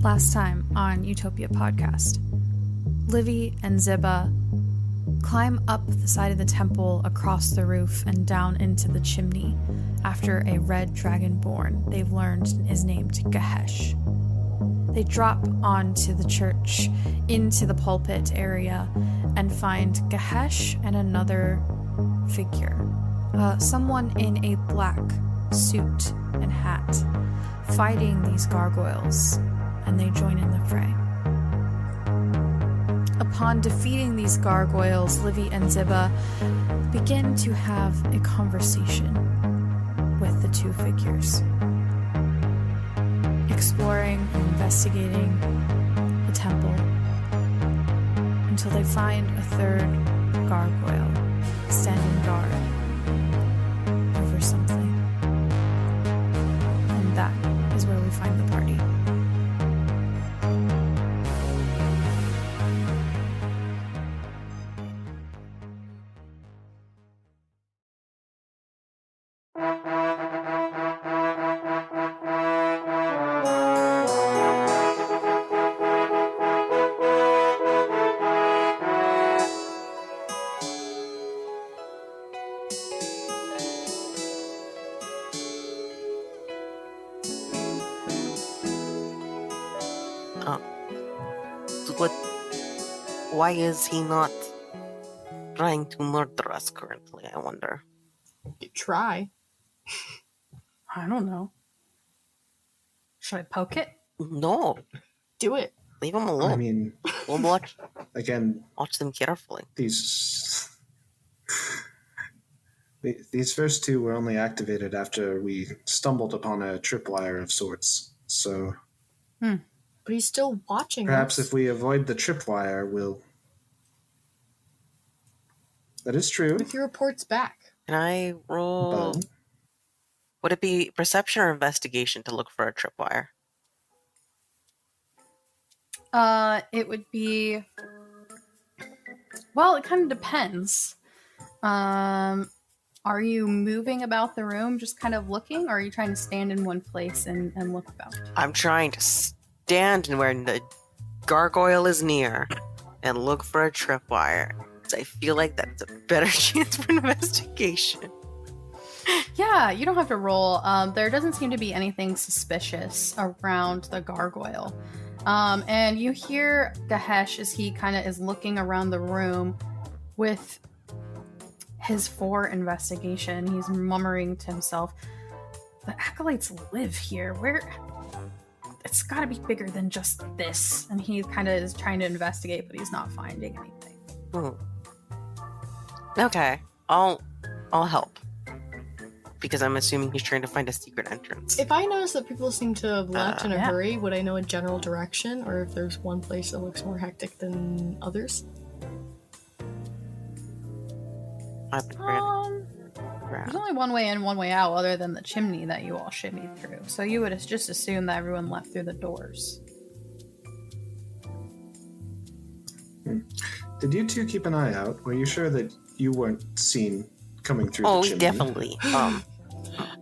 Last time on Utopia Podcast, Livy and Ziba climb up the side of the temple, across the roof, and down into the chimney after a red dragonborn they've learned is named Gahesh. They drop onto the church, into the pulpit area, and find Gahesh and another figure. Someone in a black suit and hat, fighting these gargoyles, and they join in the fray. Upon defeating these gargoyles, Livy and Ziba begin to have a conversation with the two figures, exploring and investigating the temple until they find a third gargoyle standing guard over something. And that is where we find the party. Why is he not trying to murder us currently, I wonder? You try. I don't know. Should I poke it? No. Do it. Leave him alone. I mean, We'll watch them carefully. These first two were only activated after we stumbled upon a tripwire of sorts. So But he's still watching perhaps us. if we avoid the tripwire, we'll... That is true. If he reports back. Can I roll? But Would it be perception or investigation to look for a tripwire? It would be... Well, it kind of depends. Are you moving about the room, just kind of looking, or are you trying to stand in one place and look about? I'm trying to stand where the gargoyle is near and look for a tripwire. I feel like that's a better chance for investigation. Yeah, you don't have to roll. There doesn't seem to be anything suspicious around the gargoyle. And you hear Gahesh as he kind of is looking around the room with his 4 investigation. He's murmuring to himself, the acolytes live here. Where? It's got to be bigger than just this. And he kind of is trying to investigate, but he's not finding anything. Okay, I'll help. Because I'm assuming he's trying to find a secret entrance. If I notice that people seem to have left in a hurry, would I know a general direction? Or if there's one place that looks more hectic than others? I've been There's only one way in, one way out, other than the chimney that you all shimmied through. So you would just assume that everyone left through the doors. did you two keep an eye out? Were you sure that you weren't seen coming through the chimney? Definitely. We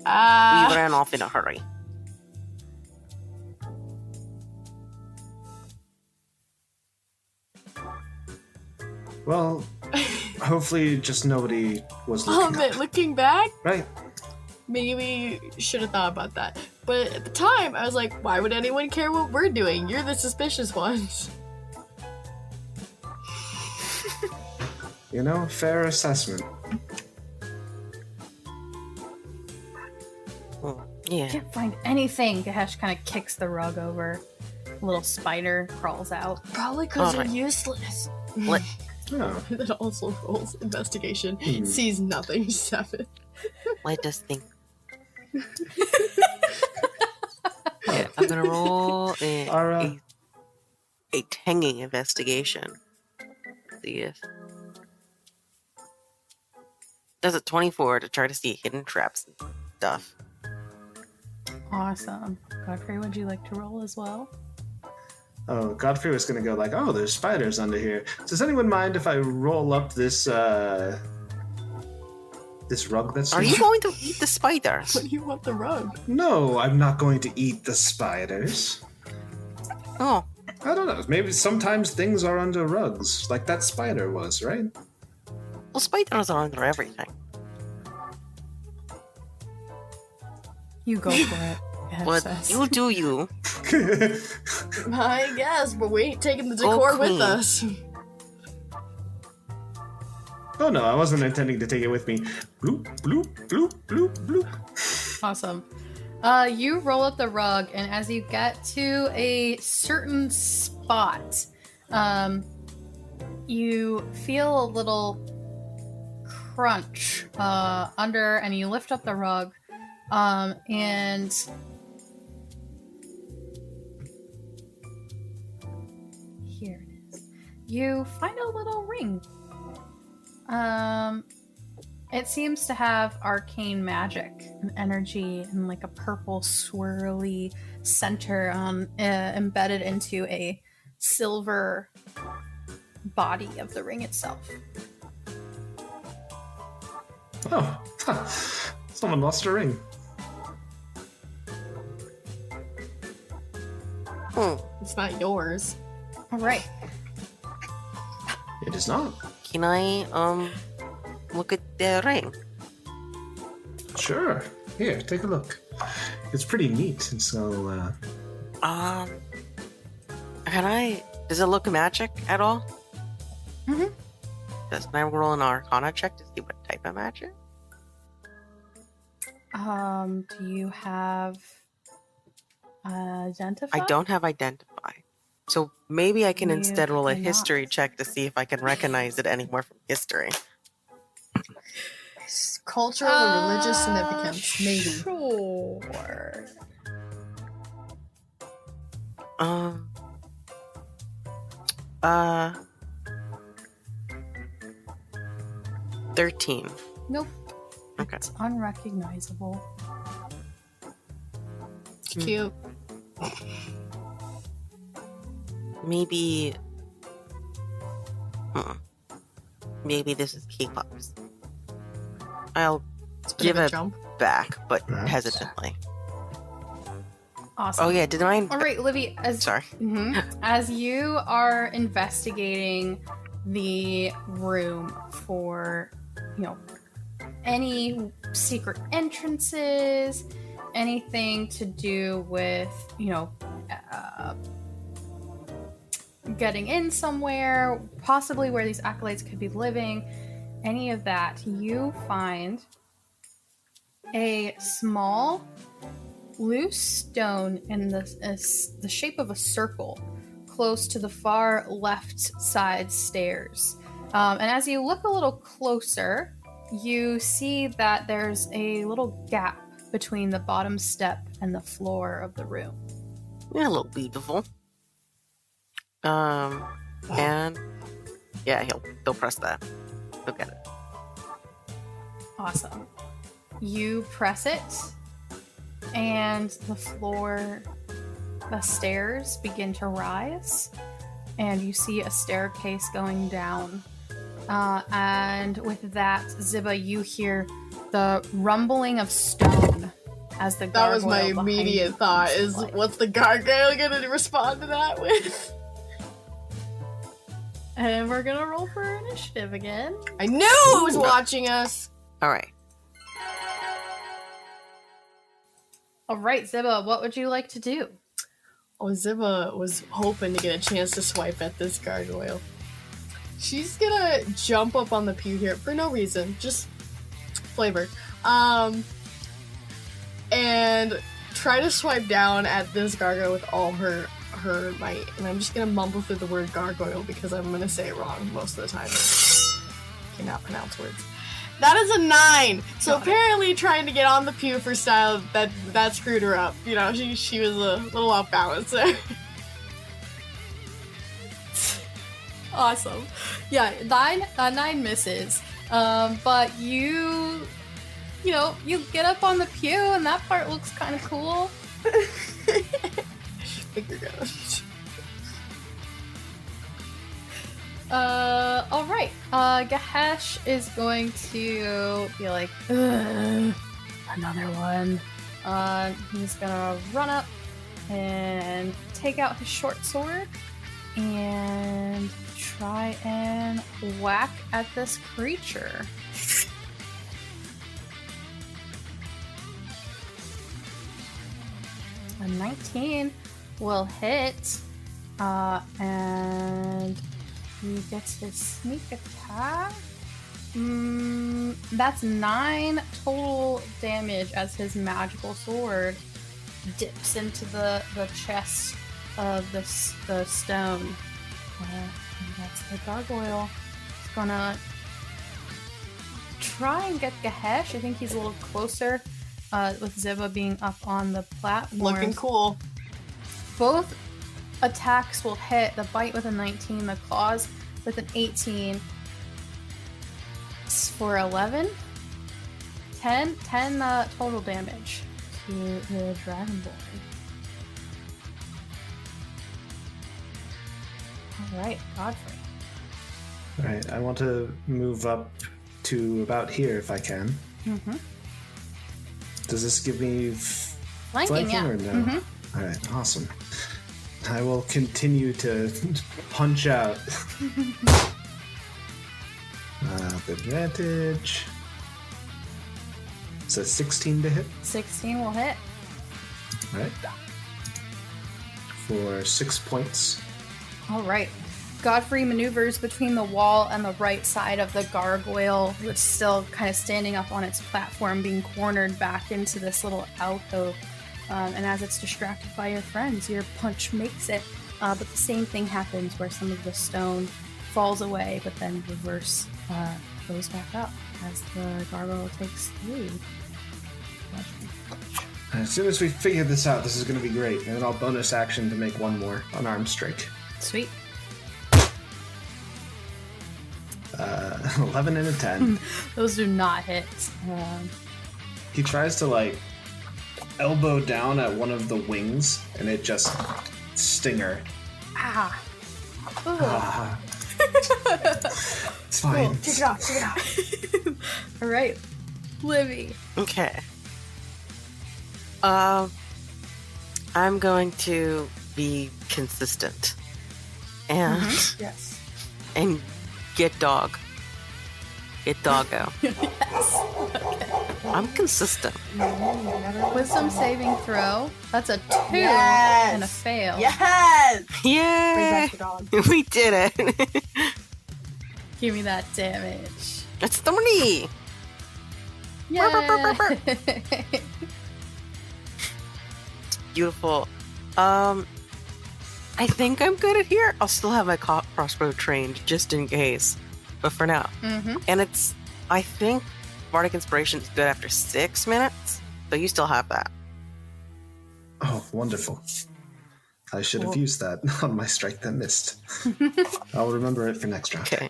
ran off in a hurry. Well, hopefully just nobody was looking up. Looking back, Right. maybe should have thought about that. But at the time, I was like, why would anyone care what we're doing? You're the suspicious ones. You know, fair assessment. Yeah. Can't find anything. Gahesh kind of kicks the rug over. A little spider crawls out. Probably because Alright. they're useless. What? Oh, That also rolls investigation. Hmm. Sees nothing. 7. Let us think. Yeah, I'm gonna roll a hanging investigation. See if does a 24 to try to see hidden traps and stuff. Awesome. Godfrey, would you like to roll as well? Oh, Godfrey was going to go like, oh, there's spiders under here. Does anyone mind if I roll up this this rug that's Are you going to eat the spiders? What do you want the rug? No, I'm not going to eat the spiders. Oh, I don't know. Maybe sometimes things are under rugs, like that spider was, right? well, spiders are under everything. You go for it. But Sis. you do you. I guess, but we ain't taking the Go decor with clean. us. Oh no, I wasn't intending to take it with me. Bloop, bloop, bloop, bloop, bloop. Awesome. You roll up the rug, and as you get to a certain spot, you feel a little crunch under, and you lift up the rug, and here it is. You find a little ring. It seems to have arcane magic and energy and like a purple swirly center embedded into a silver body of the ring itself. Oh, someone lost a ring. It's not yours. All right. It is not. Can I look at the ring? Sure. Here, take a look. It's pretty neat, and so, Can I? Does it look magic at all? Mhm. Can I roll an Arcana check to see what type of magic? Do you have identify? I don't have identify. So maybe I can You instead roll a cannot. history check to see if I can recognize it anymore from history. Cultural or religious significance, maybe. Sure. 13. Nope. Okay. It's unrecognizable. It's cute. Maybe. Maybe this is K-pop's. I'll It's a bit give of a it jump. back, but Perhaps. hesitantly. Awesome. Oh yeah, did mine? All right, Livy. Sorry. As you are investigating the room for, any secret entrances, anything to do with, getting in somewhere, possibly where these acolytes could be living, any of that, you find a small loose stone in the shape of a circle close to the far left side stairs. And as you look a little closer, you see that there's a little gap between the bottom step and the floor of the room. Yeah, a little beautiful. And yeah, he'll press that. He'll get it. Awesome. You press it, and the stairs begin to rise, and you see a staircase going down. And with that, Ziba, you hear the rumbling of stone as the That was my gargoyle behind immediate you thought, comes to is life. what's the gargoyle gonna respond to that with? And we're gonna roll for initiative again. I knew it was watching us! All right. All right, Ziba, what would you like to do? Oh, Ziba was hoping to get a chance to swipe at this gargoyle. She's gonna jump up on the pew here for no reason, just flavor. And try to swipe down at this gargoyle with all her might. And I'm just gonna mumble through the word gargoyle because I'm gonna say it wrong most of the time. Cannot pronounce words. That is a 9. So Got it. apparently, trying to get on the pew for style that screwed her up. She was a little off balance there. Awesome. Yeah, 9 misses. But you get up on the pew, and that part looks kind of cool. Finger gun. All right. Gahesh is going to be like, "Ugh, another one." He's gonna run up and take out his short sword and try and whack at this creature. A 19 will hit, and he gets his sneak attack. That's 9 total damage as his magical sword dips into the chest of the stone. And that's the gargoyle. He's gonna try and get Gahesh. I think he's a little closer, with Ziba being up on the platform. Looking cool. Both attacks will hit. The bite with a 19, the claws with an 18. For 11? 10 total damage to the Dragonborn. Alright, Godfrey. Alright, I want to move up to about here if I can. Mm-hmm. Does this give me Flanking, yeah. or no? Mm-hmm. Alright, awesome. I will continue to punch out. Advantage. So 16 to hit. 16 will hit. Alright. For 6 points. Alright. Godfrey maneuvers between the wall and the right side of the gargoyle, which is still kind of standing up on its platform, being cornered back into this little alcove. And as it's distracted by your friends, your punch makes it. But the same thing happens where some of the stone falls away, but then reverse goes back up as the gargoyle takes 3. As soon as we figure this out, this is going to be great. And then I'll bonus action to make one more unarmed strike. Sweet. 11 and a 10. Those do not hit. He tries to, elbow down at one of the wings, and it just... Stinger. Ah. Ooh. Ah. It's fine. Cool. Take it off. All right, Livy. Okay. I'm going to be consistent and Yes. and get dog. Get doggo. Yes. Okay. I'm consistent. Wisdom saving throw. That's a 2 Yes. and a fail. Yes! Bring Yay! back the dog. We did it. Give me that damage. It's 3. Yay! Beautiful. I think I'm good at here. I'll still have my crossbow trained just in case. But for now. Mm-hmm. And I think Bardic Inspiration is good after 6 minutes. So you still have that. Oh, wonderful. I should have used that on my strike that missed. I'll remember it for next round. Okay.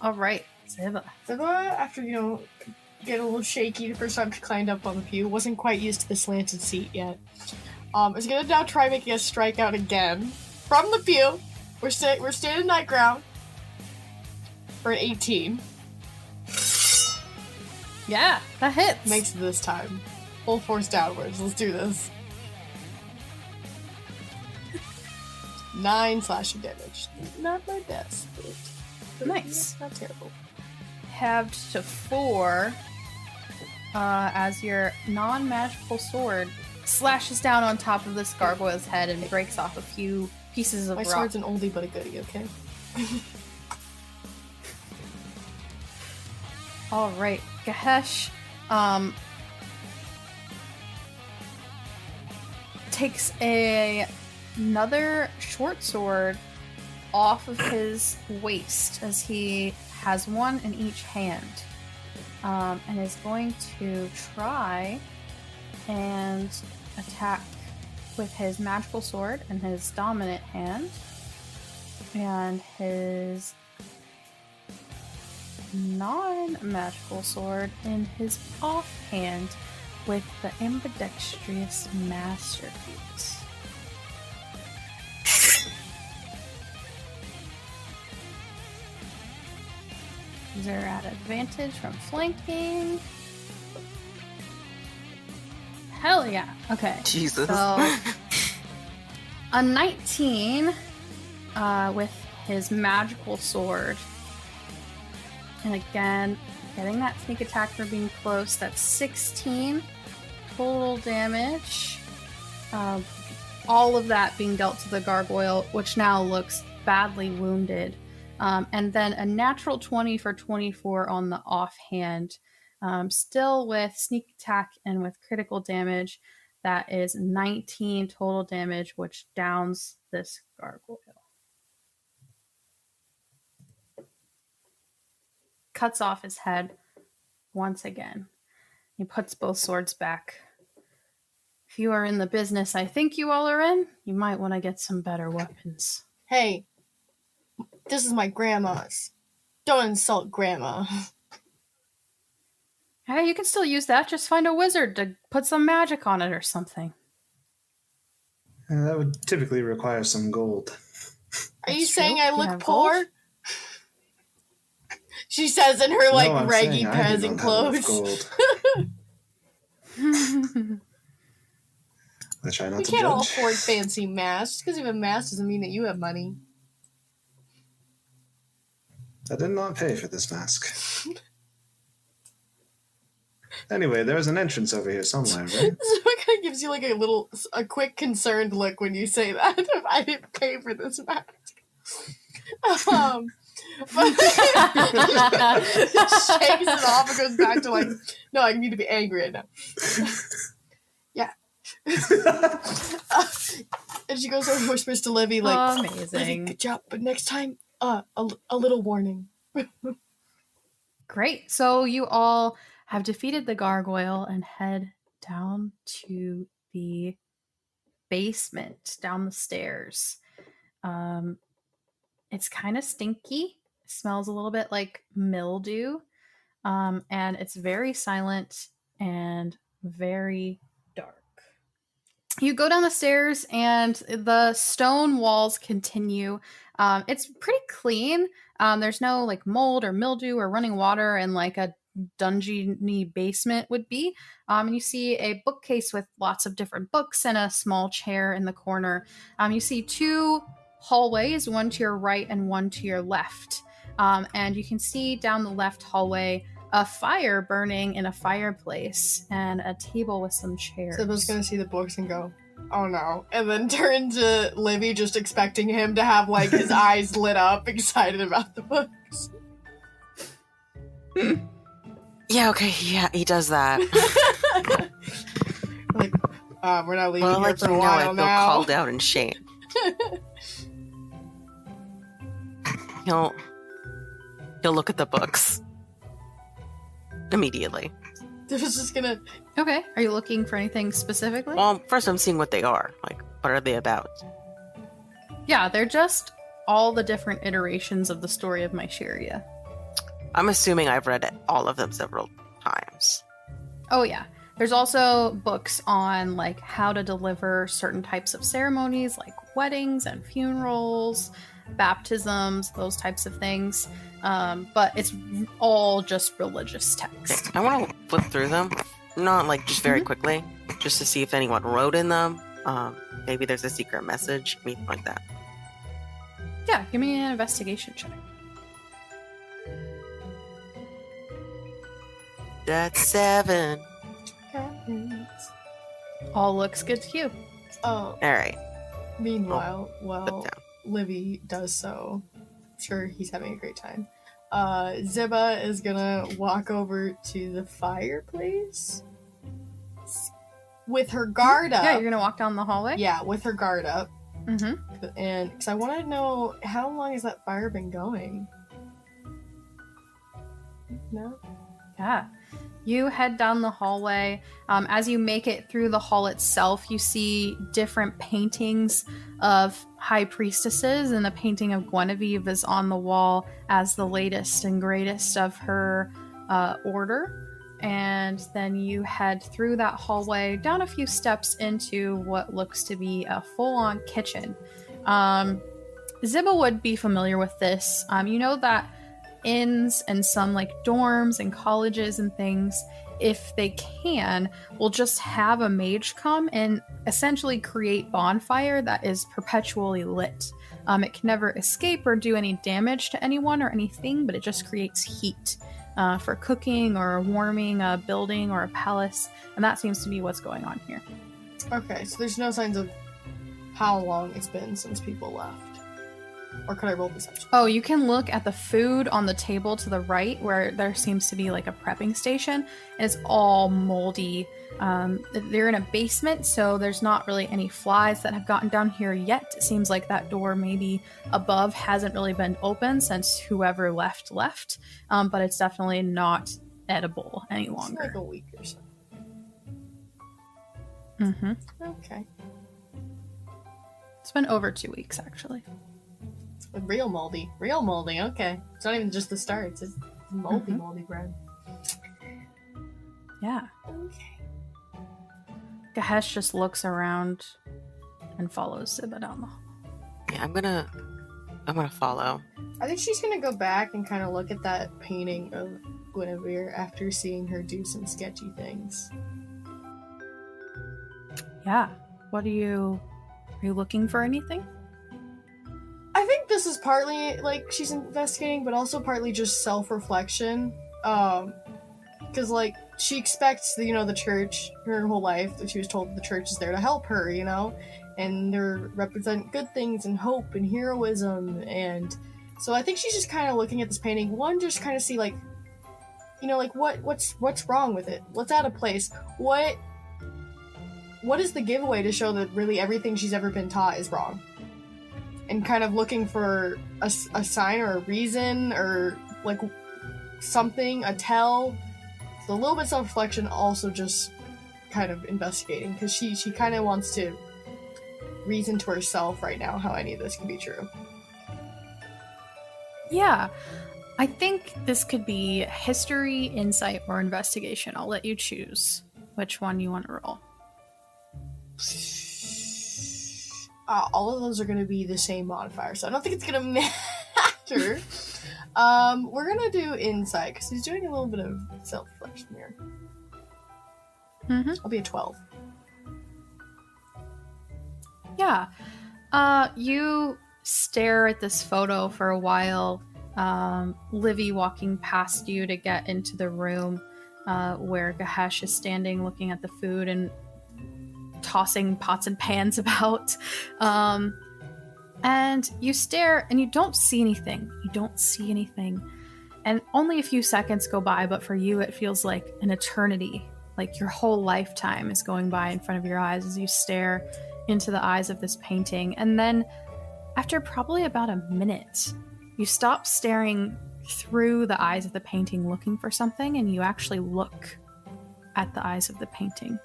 All right, Ziba. So after, getting a little shaky the first time she climbed up on the pew, wasn't quite used to the slanted seat yet. Is gonna now try making a strike out again. From the pew. We're standing night ground. For an 18. Yeah, that hits. Makes it this time. Full force downwards. Let's do this. 9 slashing damage. Not my best, but Nice. not terrible. Halved to 4 as your non-magical sword slashes down on top of this gargoyle's head and breaks off a few pieces of My rock. sword's an oldie but a goodie, okay? All right, Gahesh takes another short sword off of his waist as he has one in each hand, and is going to try and attack with his magical sword in his dominant hand and his non-magical sword in his offhand with the ambidextrous masterpiece. These are at advantage from flanking. Hell yeah. Okay. Jesus. So A 19 with his magical sword. And again, getting that sneak attack for being close. That's 16 total damage. All of that being dealt to the gargoyle, which now looks badly wounded. And then a natural 20 for 24 on the offhand. Still with sneak attack and with critical damage. That is 19 total damage, which downs this gargoyle. Cuts off his head once again. He puts both swords back. If you are in the business I think you all are in, you might want to get some better weapons. Hey, this is my grandma's. Don't insult grandma. Hey, you can still use that. Just find a wizard to put some magic on it or something. That would typically require some gold. Are you That's saying true. I You look have poor? gold? She says in her, like, No, I'm raggy saying I do peasant not have enough clothes. gold. I try not We to can't all judge. afford fancy masks. Just because you have a mask doesn't mean that you have money. I did not pay for this mask. Anyway, there's an entrance over here somewhere, right? So it kind of gives you like a quick concerned look when you say that. If I didn't pay for this mask. But shakes it off and goes back to like, no, I need to be angry right now. Yeah. And she goes over and whispers to Livy like, Livy, Amazing. good job, but next time, a little warning. Great. So you all have defeated the gargoyle and head down to the basement, down the stairs. It's kind of stinky. Smells a little bit like mildew. And it's very silent and very dark. You go down the stairs and the stone walls continue. It's pretty clean. There's no like mold or mildew or running water and like a dungeony basement would be. And you see a bookcase with lots of different books and a small chair in the corner. You see two hallways, one to your right and one to your left. And you can see down the left hallway a fire burning in a fireplace and a table with some chairs. Sybil's gonna see the books and go, oh no. And then turn to Livy, just expecting him to have like his eyes lit up, excited about the books. Yeah, okay, yeah, he does that. Like, we're not leaving Well, here like for you a know, I while feel now. called out in shame. He'll look at the books immediately. They're just gonna. Okay. Are you looking for anything specifically? Well, first I'm seeing what they are. Like, what are they about? Yeah, they're just all the different iterations of the story of Mysteria. I'm assuming I've read all of them several times. Oh yeah. There's also books on like how to deliver certain types of ceremonies like weddings and funerals, baptisms, those types of things. But it's all just religious text. Okay, I want to flip through them. Not like just very quickly, just to see if anyone wrote in them. Maybe there's a secret message, anything like that. Yeah, give me an investigation check. That's 7. All looks good to you. Oh, Alright. meanwhile, Put while down. Livy does so, I'm sure he's having a great time. Ziba is gonna walk over to the fireplace with her guard up. Yeah, you're gonna walk down the hallway? Yeah, with her guard up. Mm-hmm. And because I want to know, how long has that fire been going? No? Yeah. You head down the hallway. As you make it through the hall itself, you see different paintings of high priestesses, and the painting of Guinevere is on the wall as the latest and greatest of her order. And then you head through that hallway, down a few steps into what looks to be a full-on kitchen. Ziba would be familiar with this. You know that inns and some like dorms and colleges and things, if they can, will just have a mage come and essentially create bonfire that is perpetually lit. It can never escape or do any damage to anyone or anything, but it just creates heat for cooking or warming a building or a palace, and that seems to be what's going on here. Okay, so there's no signs of how long it's been since people left. Or could I roll perception? Oh, you can look at the food on the table to the right where there seems to be like a prepping station, and it's all moldy. They're in a basement, so there's not really any flies that have gotten down here yet. It seems like that door maybe above hasn't really been open since whoever left. But it's definitely not edible any It's longer. like a week or so. Mm-hmm. Okay. It's been over 2 weeks, actually. Real moldy. Okay. It's not even just the starts. It's moldy bread. Yeah. Okay. Gahesh just looks around and follows Ziba down the hall. Yeah, I'm gonna follow. I think she's gonna go back and kind of look at that painting of Guinevere after seeing her do some sketchy things. Yeah. Are you looking for anything? I think this is partly like she's investigating, but also partly just self-reflection. Because like she expects the church her whole life, that she was told the church is there to help her, and they represent good things and hope and heroism, and so I think she's just kind of looking at this painting. One, just kind of see like what's wrong with it? What's out of place? What is the giveaway to show that really everything she's ever been taught is wrong? And kind of looking for a sign or a reason or like something, a tell. So a little bit self-reflection, also just kind of investigating, because she kind of wants to reason to herself right now how any of this can be true. Yeah. I think this could be history, insight, or investigation. I'll let you choose which one you want to roll. All of those are going to be the same modifier, so I don't think it's going to matter. We're going to do insight, because he's doing a little bit of self-reflection here. Mm-hmm. I'll be a 12. Yeah. You stare at this photo for a while. Livy walking past you to get into the room where Gahesh is standing looking at the food and tossing pots and pans about. And you stare and you don't see anything. And only a few seconds go by, but for you it feels like an eternity. Like your whole lifetime is going by in front of your eyes as you stare into the eyes of this painting. And then after probably about a minute, you stop staring through the eyes of the painting looking for something, and you actually look at the eyes of the painting.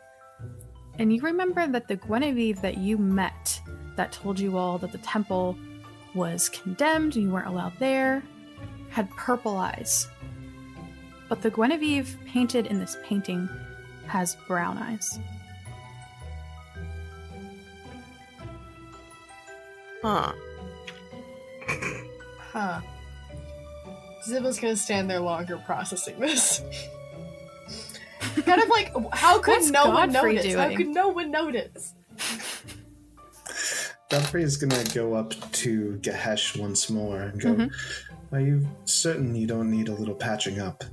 And you remember that the Guinevere that you met that told you all that the temple was condemned and you weren't allowed there had purple eyes. But the Guinevere painted in this painting has brown eyes. Huh. Huh. Ziba's gonna stand there longer processing this. Kind of like, how could What's no one Godfrey notice? doing? How could no one notice? Godfrey is gonna go up to Gahesh once more and go, Are you certain you don't need a little patching up?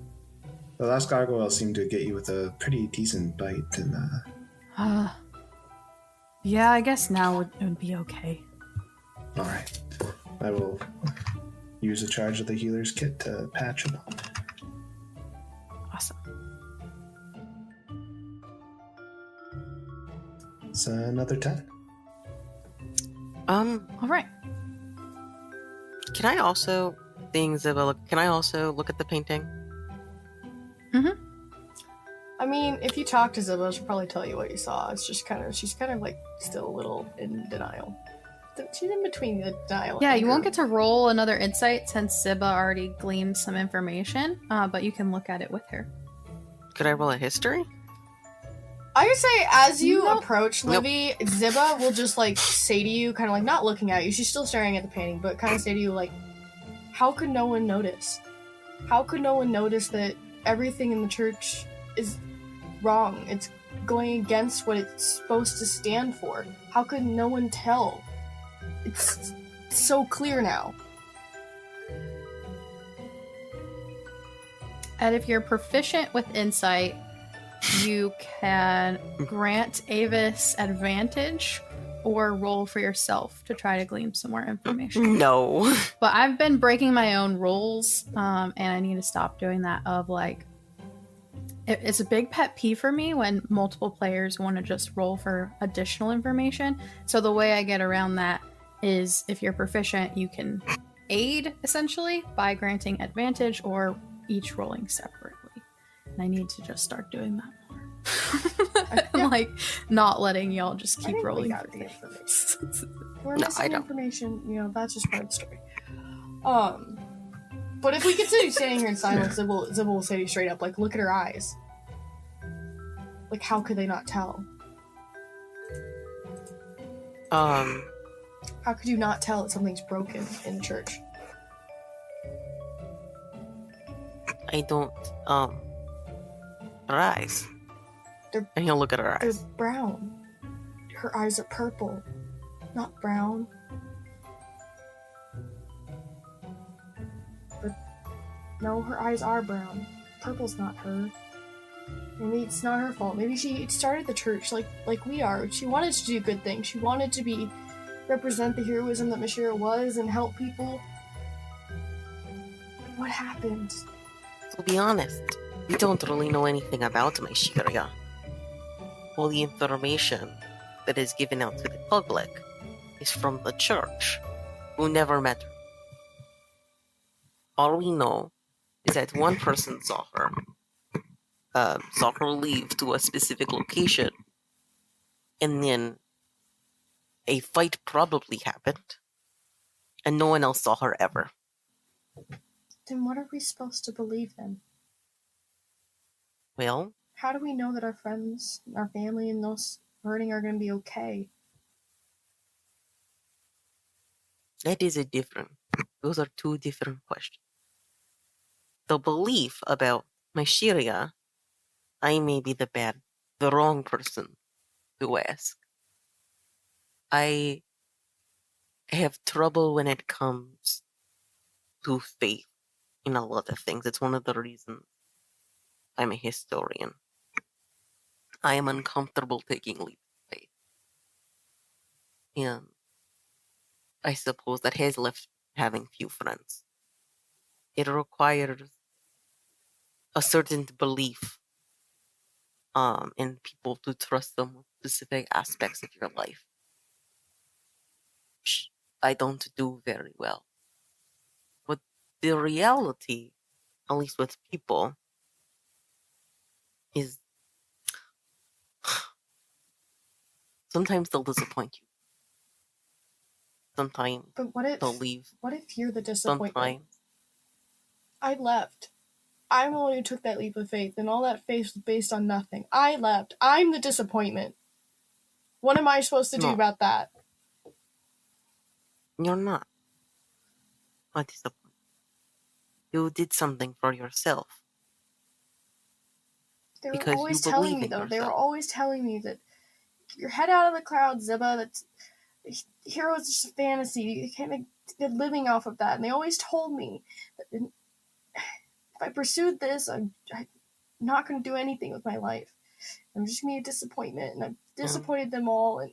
The last gargoyle seemed to get you with a pretty decent bite, and Yeah, I guess now it would be okay. alright. I will use a charge of the healer's kit to patch him up. Awesome. It's another 10. All right. Can I also, seeing Ziba, can I also look at the painting? I mean, if you talk to Ziba, she'll probably tell you what you saw. It's just she's kind of like still a little in denial. She's in between the denial. Yeah, and you her- won't get to roll another insight since Ziba already gleaned some information, but you can look at it with her. Could I roll a history? I would say, as you Nope. approach Livy, Ziba will just like say to you, kind of like not looking at you, she's still staring at the painting, but kind of say to you like, how could no one notice? How could no one notice that everything in the church is wrong. It's going against what it's supposed to stand for. How could no one tell? It's so clear now. And if you're proficient with insight, you can grant Avis advantage or roll for yourself to try to glean some more information. No. But I've been breaking my own rules, and I need to stop doing that of like, it's a big pet peeve for me when multiple players want to just roll for additional information. So the way I get around that is if you're proficient, you can aid essentially by granting advantage or each rolling separately. And I need to just start doing that more. And like not letting y'all just I keep think we rolling got for the things. We're No, missing I don't. information, that's just part of the story. But if we continue standing here in silence, Zibble will say to you straight up, like, look at her eyes. Like, how could they not tell? How could you not tell that something's broken in the church? I don't, her eyes. And he'll look at her They're eyes. brown. Her eyes are purple, not brown. But no, her eyes are brown. Purple's not her. Maybe it's not her fault. Maybe she started the church like we are. She wanted to do good things. She wanted to represent the heroism that Mashira was and help people. What happened? To be honest, we don't really know anything about Maishiria. All the information that is given out to the public is from the church, who never met her. All we know is that one person saw her leave to a specific location, and then a fight probably happened, and no one else saw her ever. Then what are we supposed to believe then? Well, How do we know that our friends, our family, and those hurting are going to be okay? those are two different questions. The belief about Maishiria, I may be the wrong person to ask. I have trouble when it comes to faith in a lot of things. It's one of the reasons I'm a historian. I am uncomfortable taking leaps of faith. And I suppose that has left having few friends. It requires a certain belief in people to trust them with specific aspects of your life, which I don't do very well. But the reality, at least with people, is sometimes they'll disappoint you. Sometimes But they'll leave. what if you're the disappointment? Sometimes. I left. I'm the one who took that leap of faith, and all that faith was based on nothing. I left. I'm the disappointment. What am I supposed to do No. about that? You're not. Not disappointed. You did something for yourself. They were Because always you telling believe me, in though. They were yourself. always telling me that keep your head out of the cloud, Ziba. That's hero is just a fantasy. You can't make a good living off of that. And they always told me that if I pursued this, I'm not going to do anything with my life. I'm just going to be a disappointment, and I've disappointed them all. And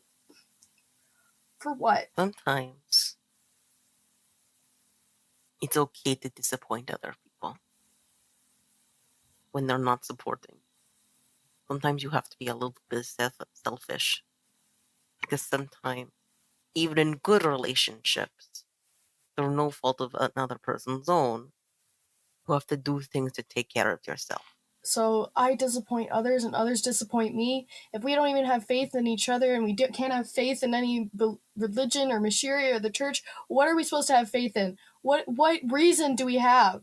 for what? Sometimes it's okay to disappoint other people when they're not supporting. Sometimes you have to be a little bit selfish, because sometimes, even in good relationships, through no fault of another person's own, you have to do things to take care of yourself. So I disappoint others, and others disappoint me. If we don't even have faith in each other, and we can't have faith in any religion or Mashiri or the church, what are we supposed to have faith in? What reason do we have?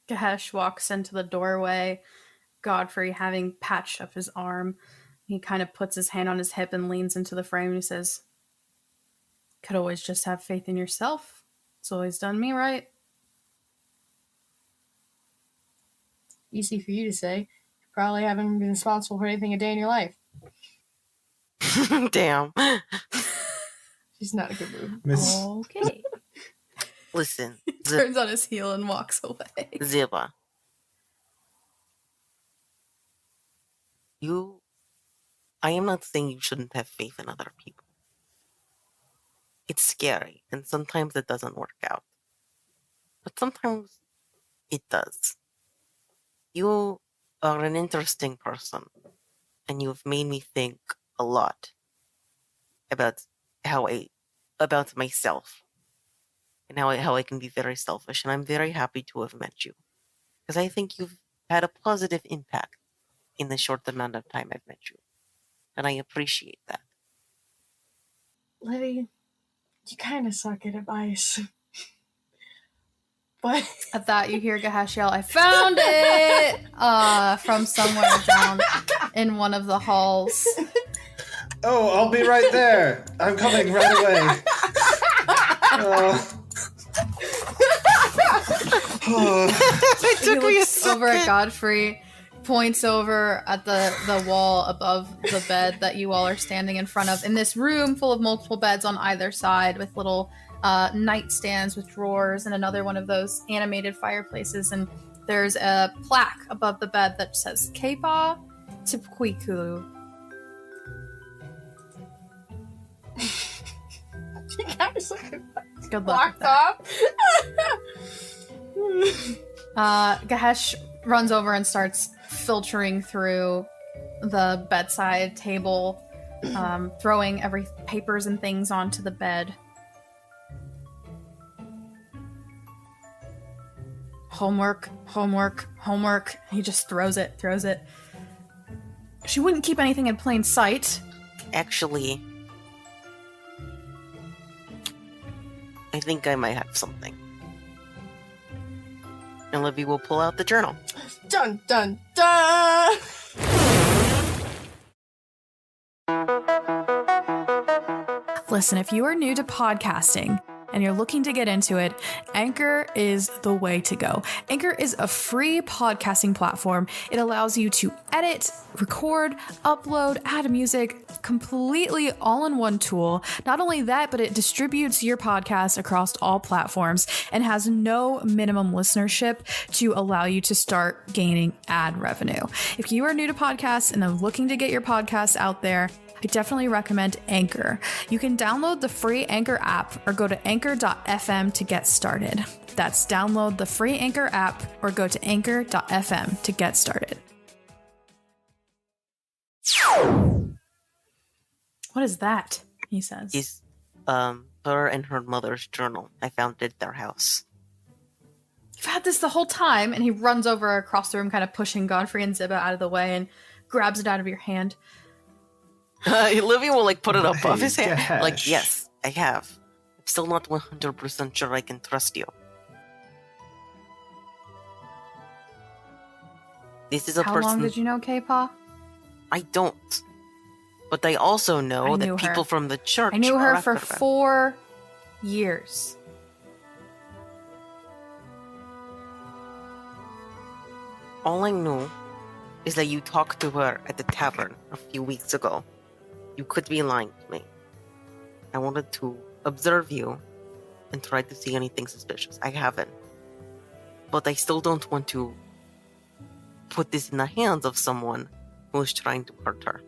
Gahesh walks into the doorway, Godfrey having patched up his arm. He kind of puts his hand on his hip and leans into the frame and he says, could always just have faith in yourself. It's always done me right. Easy for you to say. Probably haven't been responsible for anything a day in your life. Damn. She's not in a good mood. Miss, Okay. Listen, Turns on his heel and walks away. Ziba. I am not saying you shouldn't have faith in other people. It's scary, and sometimes it doesn't work out. But sometimes it does. You are an interesting person, and you've made me think a lot about about myself, and how I can be very selfish, and I'm very happy to have met you. Because I think you've had a positive impact in the short amount of time I've met you. And I appreciate that. Livy, you kind of suck at advice. But At that, you hear Gahesh yell, "I found it!" From somewhere down in one of the halls. oh, I'll be right there. I'm coming right away. It He took me a looks over at second. Godfrey, points over at the wall above the bed that you all are standing in front of, in this room full of multiple beds on either side with little nightstands with drawers and another one of those animated fireplaces. And there's a plaque above the bed that says Kepa Tipquiku. you kind of suck at advice. Good luck with Walked that. off. Gahesh runs over and starts filtering through the bedside table, throwing papers and things onto the bed. Homework, homework, homework. He just throws it. She wouldn't keep anything in plain sight. Actually, I think I might have something. And Livy will pull out the journal. Dun dun dun. Listen, if you are new to podcasting and you're looking to get into it, Anchor is the way to go. Anchor is a free podcasting platform. It allows you to edit, record, upload, add music, completely all in one tool. Not only that, but it distributes your podcast across all platforms and has no minimum listenership to allow you to start gaining ad revenue. If you are new to podcasts and are looking to get your podcast out there, I definitely recommend Anchor. You can download the free Anchor app or go to anchor.fm to get started. That's download the free Anchor app or go to anchor.fm to get started. What is that? He says. Is her and her mother's journal. I found it at their house. You've had this the whole time. And he runs over across the room, kind of pushing Godfrey and Ziba out of the way and grabs it out of your hand. Livy will put it up off his hand. Gahesh. Yes, I have. I'm still not 100% sure I can trust you. This is a How person. long did you know K-Pa? I don't. But I also know I that knew people her. from the church. I knew are her after for them. 4 years. All I know is that you talked to her at the tavern a few weeks ago. You could be lying to me. I wanted to observe you and try to see anything suspicious. I haven't. But I still don't want to put this in the hands of someone who's trying to hurt her.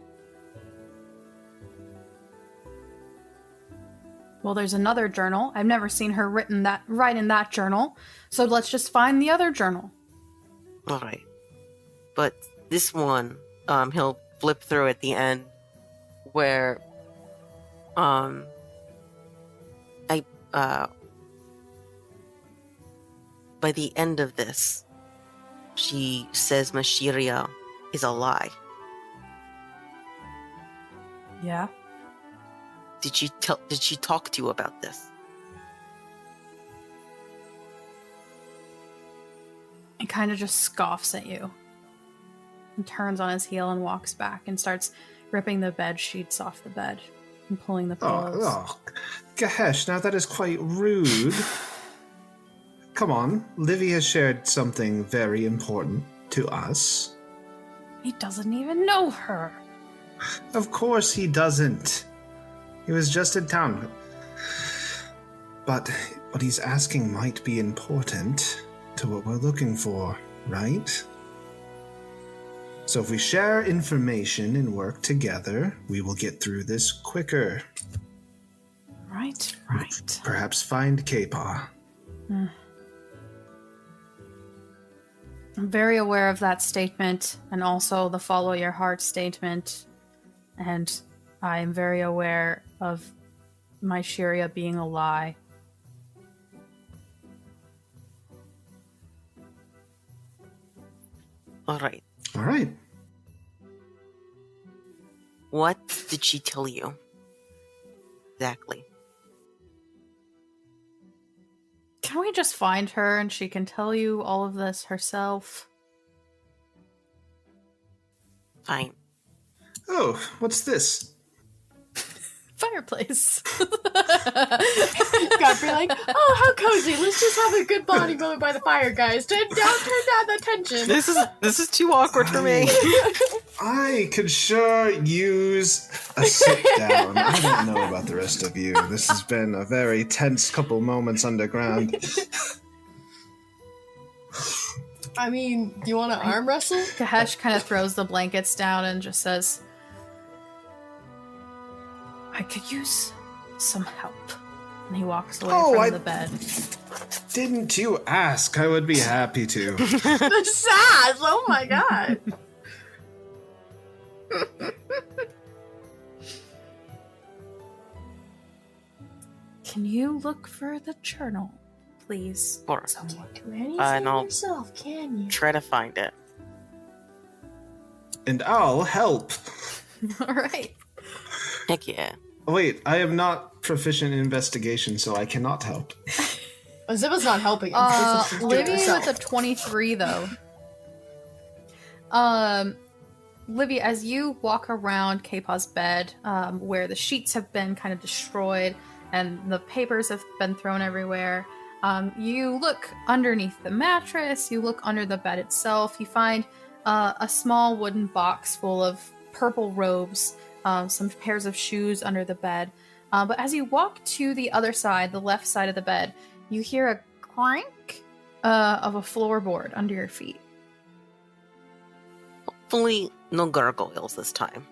Well, there's another journal. I've never seen her write in that journal. So let's just find the other journal. Alright. But this one, he'll flip through at the end where by the end of this, she says Mashiria is a lie. Yeah. Did she talk to you about this? He kind of just scoffs at you. And turns on his heel and walks back and starts ripping the bed sheets off the bed and pulling the pillows. Oh, Gahesh, now that is quite rude. Come on, Livy has shared something very important to us. He doesn't even know her. Of course he doesn't. He was just in town. But what he's asking might be important to what we're looking for, right? So if we share information and work together, we will get through this quicker. Right. Perhaps find K-Paw. I'm very aware of that statement, and also the follow your heart statement. And I am very aware of my Sharia being a lie. All right. All right. What did she tell you? Exactly. Can we just find her and she can tell you all of this herself? Fine. Oh, what's this? Fireplace. Godfrey like, oh, how cozy. Let's just have a good bonding moment by the fire, guys. Turn down the tension. This is too awkward for me. I could sure use a sit down. I don't know about the rest of you. This has been a very tense couple moments underground. I mean, do you want to arm wrestle? Kahesh kind of throws the blankets down and just says, I could use some help. And he walks away from the bed. Didn't you ask? I would be happy to. The sass! Oh my god. Can you look for the journal, please? Of course. Someone. Do anything And I'll yourself, can you? try to find it. And I'll help. All right. Heck yeah. Wait, I am not proficient in investigation, so I cannot help. Ziba's not helping him. This is just doing it Livy herself. with a 23, though. Livy, as you walk around K-Paw's bed, where the sheets have been kind of destroyed and the papers have been thrown everywhere, you look underneath the mattress, you look under the bed itself, you find a small wooden box full of purple robes, some pairs of shoes under the bed. But as you walk to the other side, the left side of the bed, you hear a clank of a floorboard under your feet. Hopefully, no gargoyles this time.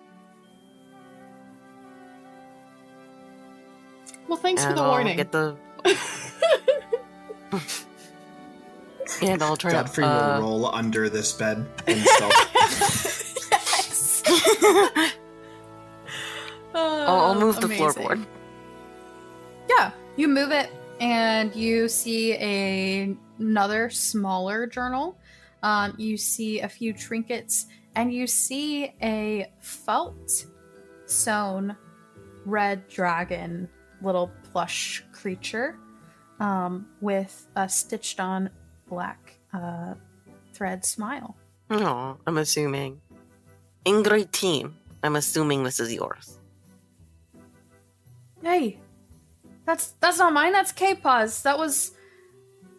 Well, thanks for And the I'll warning. get the. And I'll try Godfrey to. will roll under this bed himself. Yes! I'll move the Amazing. floorboard. Yeah, you move it, and you see another smaller journal. You see a few trinkets, and you see a felt sewn red dragon little plush creature with a stitched on black thread smile. Oh, I'm assuming. In grade team, I'm assuming this is yours. Hey, that's not mine. That's K-Paw's. That was.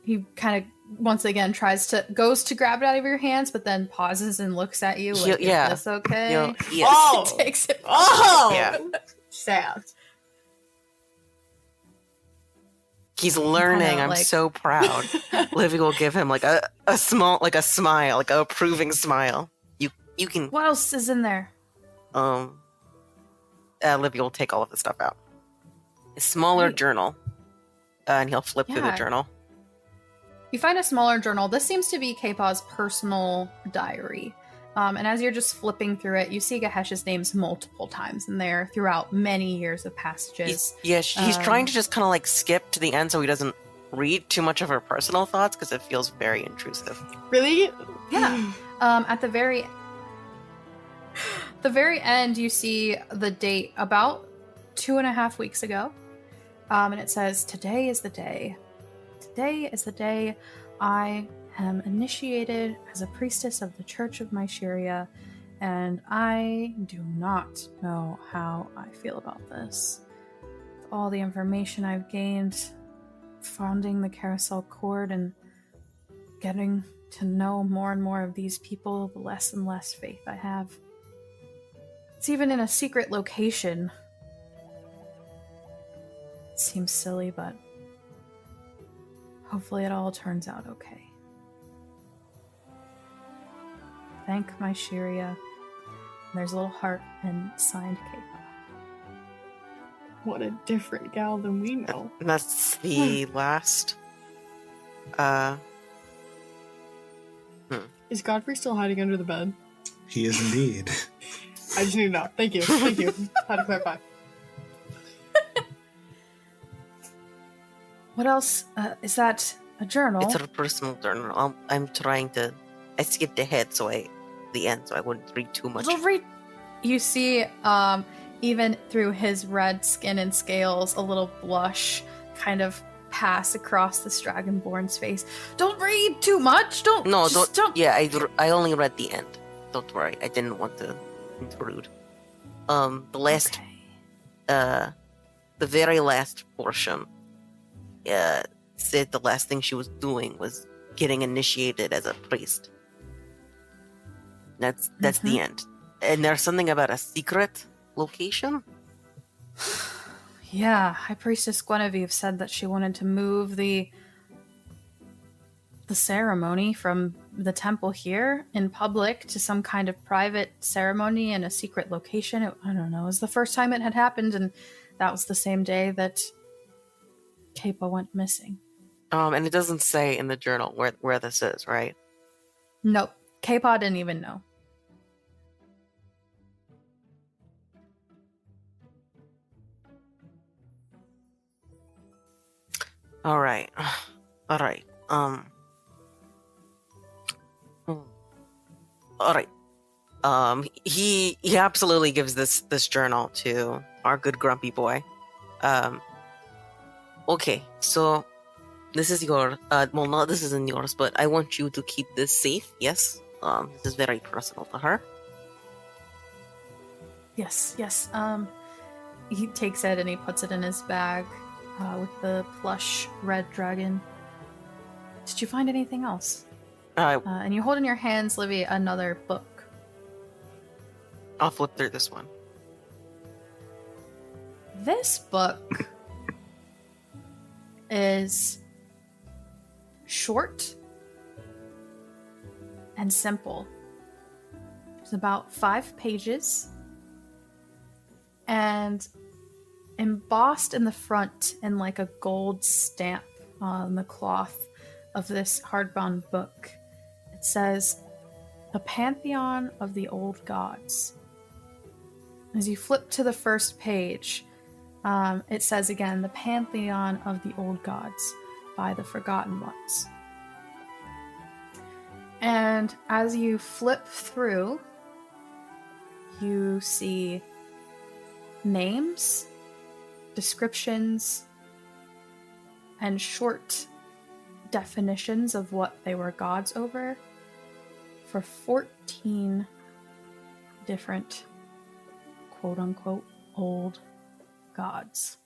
He kind of once again goes to grab it out of your hands, but then pauses and looks at you like, Yeah. "Is this okay?" Yes. Oh! Takes it. Oh! Yeah. Sad. He's learning. Kinda I'm like- so proud. Livy will give him like a small, like a smile, like a approving smile. You can. What else is in there? Livy will take all of the stuff out. A smaller Great. journal, and he'll flip through the Yeah. journal. You find a smaller journal. This seems to be K-Paw's personal diary. And as you're just flipping through it, you see Gahesh's names multiple times in there throughout many years of passages. He's trying to just kind of like skip to the end so he doesn't read too much of her personal thoughts because it feels very intrusive. Really? Yeah. At the very end, you see the date about 2.5 weeks ago. And it says, "Today is the day. Today is the day I am initiated as a priestess of the Church of my Sharia, and I do not know how I feel about this. With all the information I've gained, founding the Carousel Court and getting to know more and more of these people, the less and less faith I have. It's even in a secret location. It seems silly, but hopefully it all turns out okay. Thank my Shiria. There's a little heart and signed Kepa. What a different gal than we know. And that's the last. Is Godfrey still hiding under the bed? He is indeed. I just need to know. Thank you. Thank you. Had to clarify. What else? Is that a journal? It's a personal journal. I'm trying to. I skipped ahead, the end, so I wouldn't read too much. Don't read. You see, even through his red skin and scales, a little blush kind of pass across this dragonborn's face. Don't read too much. Don't. Yeah, I only read the end. Don't worry. I didn't want to intrude. The last, Okay. the very last portion, said the last thing she was doing was getting initiated as a priest. That's the end. And there's something about a secret location. Yeah, High Priestess Guinevere said that she wanted to move the ceremony from the temple here in public to some kind of private ceremony in a secret location. I don't know. It was the first time it had happened, and that was the same day that Kepa went missing. And it doesn't say in the journal where this is, right? Nope. Kepa didn't even know. All right. All right. He absolutely gives this journal to our good grumpy boy. Okay, so this is your well, no, this isn't yours, but I want you to keep this safe. Yes. This is very personal to her. Yes. He takes it and he puts it in his bag with the plush red dragon. Did you find anything else? And you hold in your hands, Livy, another book. I'll flip through this one. This book is short and simple. It's about 5 pages, and embossed in the front in like a gold stamp on the cloth of this hardbound book, it says, "The Pantheon of the Old Gods." As you flip to the first page, it says again, "The Pantheon of the Old Gods by the Forgotten Ones." And as you flip through, you see names, descriptions, and short definitions of what they were gods over for 14 different quote-unquote old gods.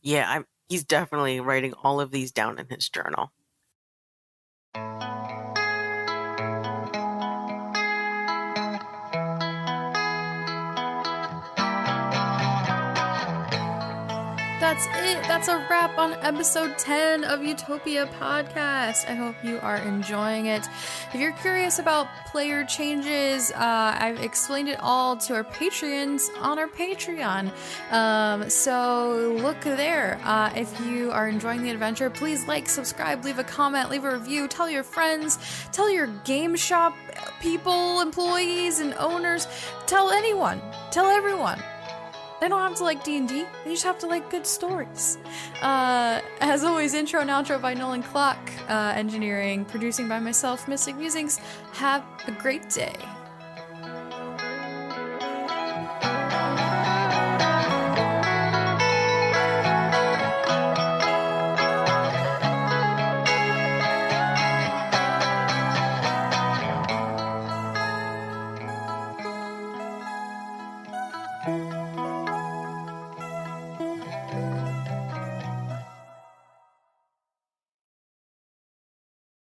Yeah, he's definitely writing all of these down in his journal. That's it. That's a wrap on episode 10 of Utopia Podcast. I hope you are enjoying it. If you're curious about player changes, I've explained it all to our Patreons on our Patreon. So look there. If you are enjoying the adventure, please like, subscribe, leave a comment, leave a review, tell your friends, tell your game shop people, employees, and owners. Tell anyone. Tell everyone. They don't have to like D&D, they just have to like good stories. As always, intro and outro by Nolan Clock, engineering, producing by myself, Mystic Musings. Have a great day.